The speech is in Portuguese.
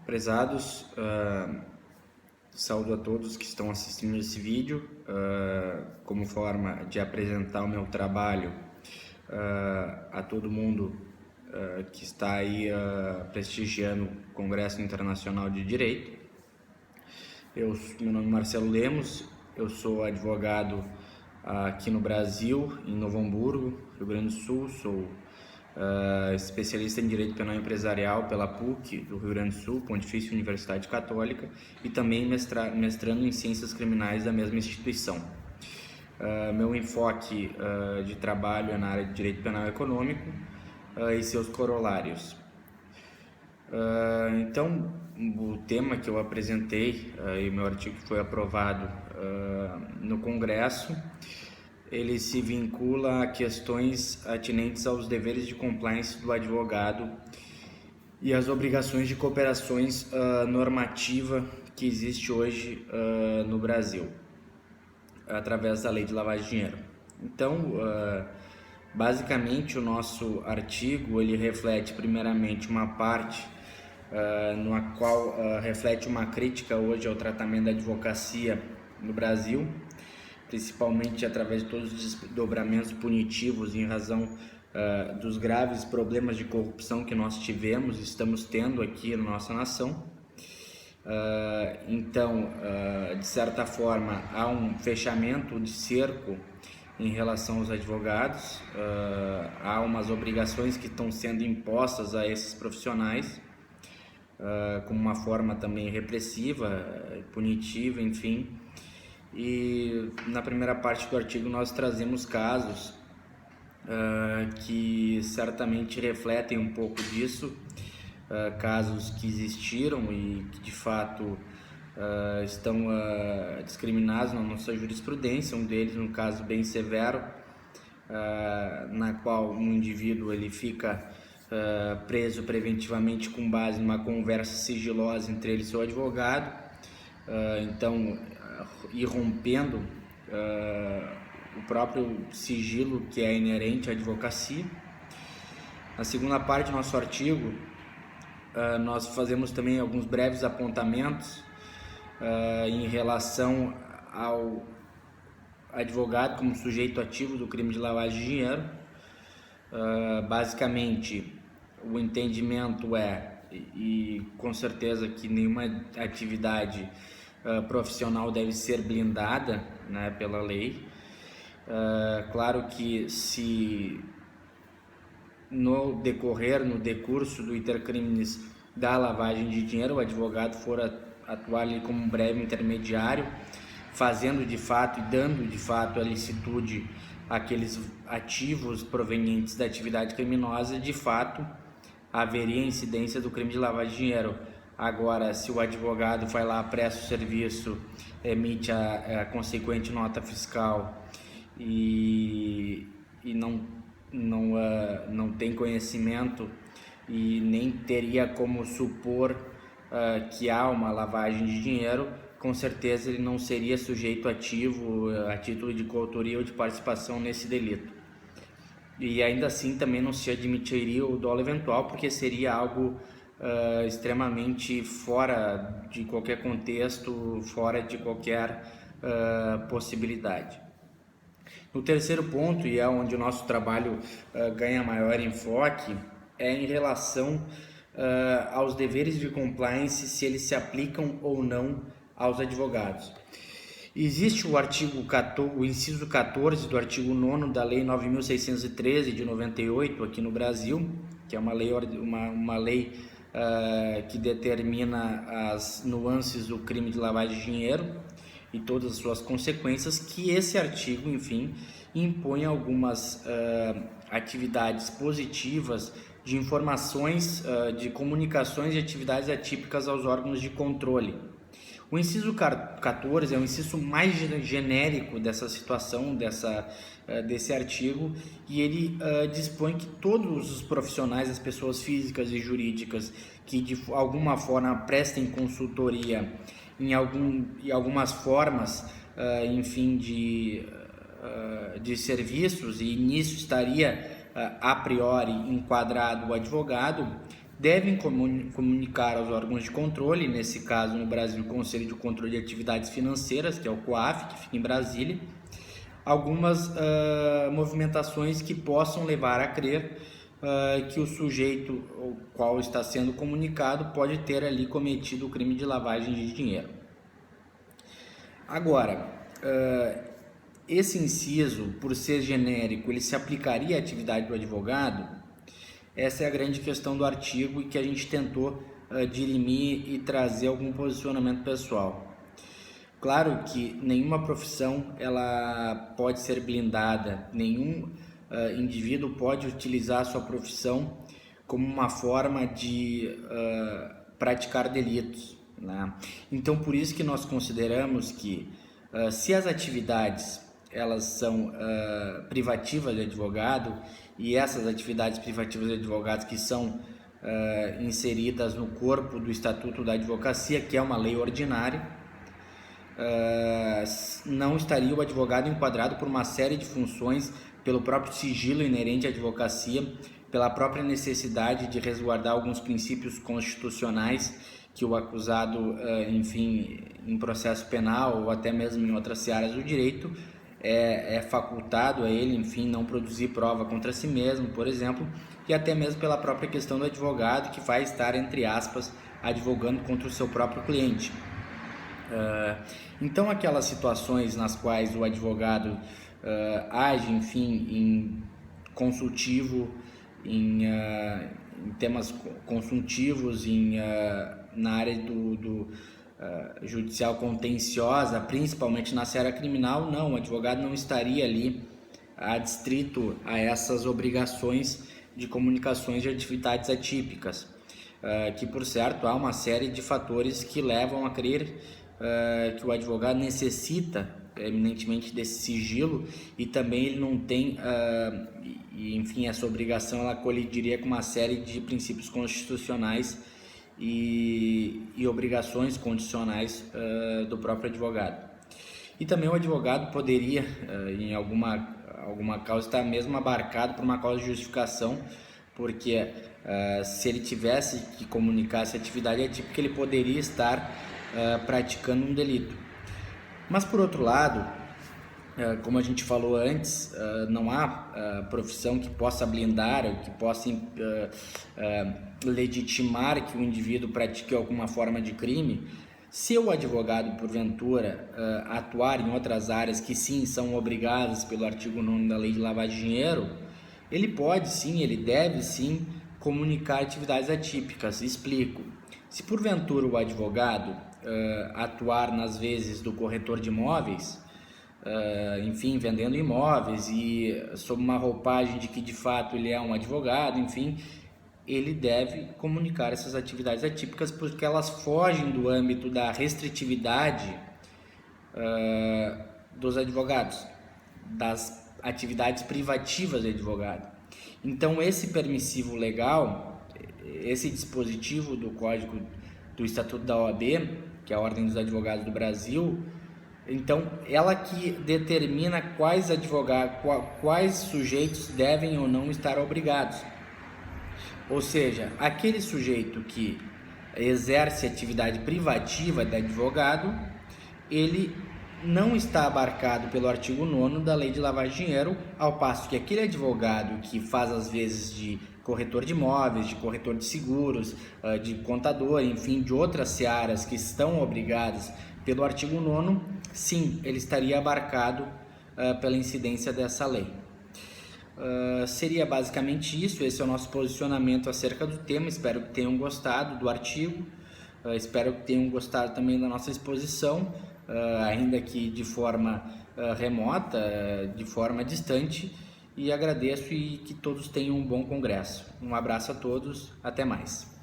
Prezados, saúdo a todos que estão assistindo esse vídeo. Como forma de apresentar o meu trabalho a todo mundo que está aí prestigiando o Congresso Internacional de Direito. Meu nome é Marcelo Lemos, eu sou advogado aqui no Brasil, em Novo Hamburgo, Rio Grande do Sul. Sou especialista em Direito Penal Empresarial pela PUC do Rio Grande do Sul, Pontifícia Universidade Católica, e também mestrando em Ciências Criminais da mesma instituição. Meu enfoque de trabalho é na área de Direito Penal Econômico e seus corolários. Então, o tema que eu apresentei e o meu artigo que foi aprovado no Congresso, ele se vincula a questões atinentes aos deveres de compliance do advogado e as obrigações de cooperações normativa que existe hoje no Brasil, através da Lei de Lavagem de Dinheiro. Então, basicamente, o nosso artigo ele reflete primeiramente uma parte na qual reflete uma crítica hoje ao tratamento da advocacia no Brasil, principalmente através de todos os desdobramentos punitivos em razão dos graves problemas de corrupção que nós tivemos e estamos tendo aqui na nossa nação. Então, de certa forma, há um fechamento de cerco em relação aos advogados, há umas obrigações que estão sendo impostas a esses profissionais, como uma forma também repressiva, punitiva, enfim. E na primeira parte do artigo nós trazemos casos que certamente refletem um pouco disso, casos que existiram e que de fato estão discriminados na nossa jurisprudência. Um deles, um caso bem severo, na qual um indivíduo ele fica preso preventivamente com base numa conversa sigilosa entre ele e seu advogado, então irrompendo o próprio sigilo que é inerente à advocacia. Na segunda parte do nosso artigo, nós fazemos também alguns breves apontamentos em relação ao advogado como sujeito ativo do crime de lavagem de dinheiro. Basicamente, o entendimento e com certeza que nenhuma atividade profissional deve ser blindada, né, pela lei. Claro que se no decurso do intercrimes da lavagem de dinheiro o advogado for atuar ali como um breve intermediário, fazendo de fato e dando de fato a licitude àqueles ativos provenientes da atividade criminosa, de fato haveria incidência do crime de lavagem de dinheiro. Agora, se o advogado vai lá, presta o serviço, emite a consequente nota fiscal e não tem conhecimento e nem teria como supor que há uma lavagem de dinheiro, com certeza ele não seria sujeito ativo a título de coautoria ou de participação nesse delito. E ainda assim também não se admitiria o dolo eventual, porque seria algo extremamente fora de qualquer contexto, fora de qualquer possibilidade. No terceiro ponto, e é onde o nosso trabalho ganha maior enfoque, é em relação aos deveres de compliance, se eles se aplicam ou não aos advogados. Existe o inciso 14 do artigo 9º da Lei 9.613 de 98 aqui no Brasil, que é uma lei que determina as nuances do crime de lavagem de dinheiro e todas as suas consequências, que esse artigo, enfim, impõe algumas atividades positivas de informações, de comunicações e atividades atípicas aos órgãos de controle. O inciso 14 é o inciso mais genérico dessa situação, desse artigo, e ele dispõe que todos os profissionais, as pessoas físicas e jurídicas que de alguma forma prestem consultoria em algumas formas, enfim, de serviços, e nisso estaria a priori enquadrado o advogado, devem comunicar aos órgãos de controle, nesse caso no Brasil o Conselho de Controle de Atividades Financeiras, que é o COAF, que fica em Brasília, algumas movimentações que possam levar a crer que o sujeito ao qual está sendo comunicado pode ter ali cometido o crime de lavagem de dinheiro. Agora, esse inciso, por ser genérico, ele se aplicaria à atividade do advogado? Essa é a grande questão do artigo e que a gente tentou dirimir e trazer algum posicionamento pessoal. Claro que nenhuma profissão ela pode ser blindada, nenhum indivíduo pode utilizar a sua profissão como uma forma de praticar delitos, né? Então, por isso que nós consideramos que se as atividades elas são privativas de advogado, e essas atividades privativas de advogados que são inseridas no corpo do Estatuto da Advocacia, que é uma lei ordinária, não estaria o advogado enquadrado por uma série de funções, pelo próprio sigilo inerente à advocacia, pela própria necessidade de resguardar alguns princípios constitucionais que o acusado, enfim, em processo penal ou até mesmo em outras searas do direito, é facultado a ele, enfim, não produzir prova contra si mesmo, por exemplo, e até mesmo pela própria questão do advogado, que vai estar, entre aspas, advogando contra o seu próprio cliente. Então, aquelas situações nas quais o advogado age, enfim, em consultivo, em temas consultivos, na área do judicial contenciosa, principalmente na seara criminal, não, o advogado não estaria ali adstrito a essas obrigações de comunicações de atividades atípicas, que por certo há uma série de fatores que levam a crer que o advogado necessita eminentemente desse sigilo, e também ele não tem, enfim, essa obrigação ela colidiria com uma série de princípios constitucionais e obrigações condicionais do próprio advogado. E também o advogado poderia, em alguma causa, estar mesmo abarcado por uma causa de justificação, porque se ele tivesse que comunicar essa atividade atípica, ele poderia estar praticando um delito. Mas, por outro lado, como a gente falou antes, não há profissão que possa blindar ou que possa legitimar que o indivíduo pratique alguma forma de crime. Se o advogado, porventura, atuar em outras áreas que sim são obrigadas pelo artigo 9º da Lei de Lavagem de Dinheiro, ele pode sim, ele deve sim comunicar atividades atípicas. Explico. Se porventura o advogado atuar nas vezes do corretor de imóveis, enfim, vendendo imóveis e sob uma roupagem de que de fato ele é um advogado, enfim, ele deve comunicar essas atividades atípicas, porque elas fogem do âmbito da restritividade dos advogados, das atividades privativas de advogado. Então, esse permissivo legal, esse dispositivo do Código do Estatuto da OAB, que é a Ordem dos Advogados do Brasil, então ela que determina quais advogados, quais sujeitos devem ou não estar obrigados. Ou seja, aquele sujeito que exerce atividade privativa de advogado, ele não está abarcado pelo artigo 9º da Lei de Lavagem de Dinheiro, ao passo que aquele advogado que faz às vezes de corretor de imóveis, de corretor de seguros, de contador, enfim, de outras searas que estão obrigadas pelo artigo 9º, sim, ele estaria abarcado pela incidência dessa lei. Seria basicamente isso, esse é o nosso posicionamento acerca do tema. Espero que tenham gostado do artigo, espero que tenham gostado também da nossa exposição, ainda que de forma remota, de forma distante, e agradeço e que todos tenham um bom congresso. Um abraço a todos, até mais.